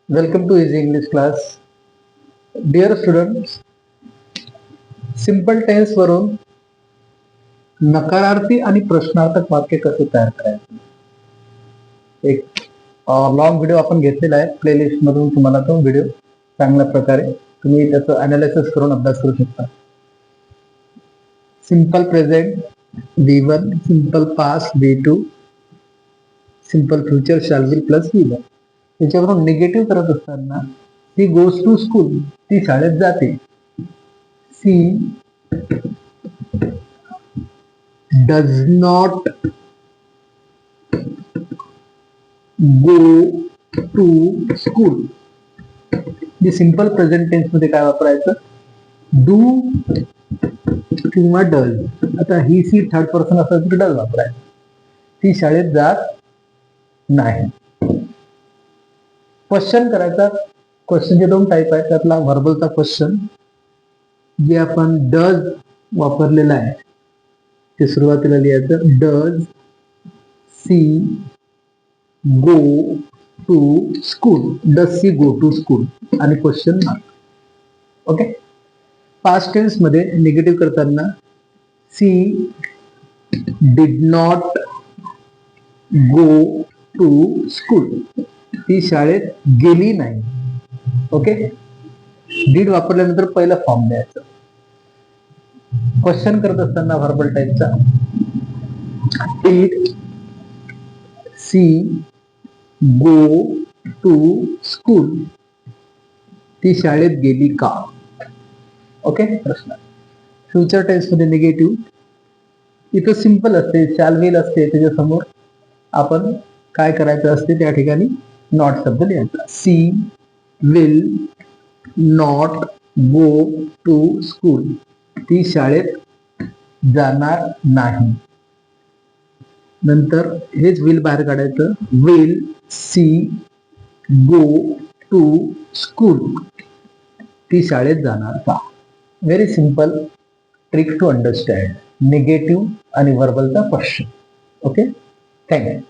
Welcome to Easy English class. Dear students, simple tense वरून नकारार्थी आणि प्रश्नार्थक वाक्य कसे तयार करायचे, एक लॉंग व्हिडिओ आपण घेतलेला आहे. प्लेलिस्ट मधून तुम्हाला तो व्हिडिओ चांगल्या प्रकारे तुम्ही त्याचं अनालिसिस करून अभ्यास करू शकता. Simple present V1, simple past V2, simple future shall will plus V1. त्याच्यावरून निगेटिव्ह करत असताना ती गोज टू स्कूल, ती शाळेत जाते. She does not go to school. Simple present tense मध्ये काय वापरायचं, डू किंवा डज. आता ही सी थर्ड पर्सन असेल तर डज वापरायचं. ती शाळेत जात नाही. क्वेश्चन करायचा. क्वेश्चनचे दोन टाईप आहेत. त्यातला व्हर्बलचा क्वेश्चन जे आपण डज वापरलेला आहे ते सुरुवातीला लिहायचं. Does she go to school. Does she go to school आणि question mark. Okay. Past tense मध्ये निगेटिव्ह करताना she did not go to school. ती शाळेत गेली नाही. ओके. डीड वापरल्यानंतर पहिला फॉर्म द्यायचा. क्वेश्चन करत असताना व्हर्बल टाईपचा did she go to school. ती शाळेत गेली का. ओके. प्रश्न. फ्युचर टेन्स मध्ये निगेटिव्ह इथं सिंपल असते, शॅल विल असते, त्याच्यासमोर आपण काय करायचं असते त्या ठिकाणी नॉट शब्द लिहायचा. She will not go to school. ती शाळेत जाणार नाही. नंतर हेच विल बाहेर काढायचं. Will she go to school. ती शाळेत जाणार का. Very simple trick to understand negative आणि व्हर्बलचा क्वेश्चन. ओके. थँक्यू.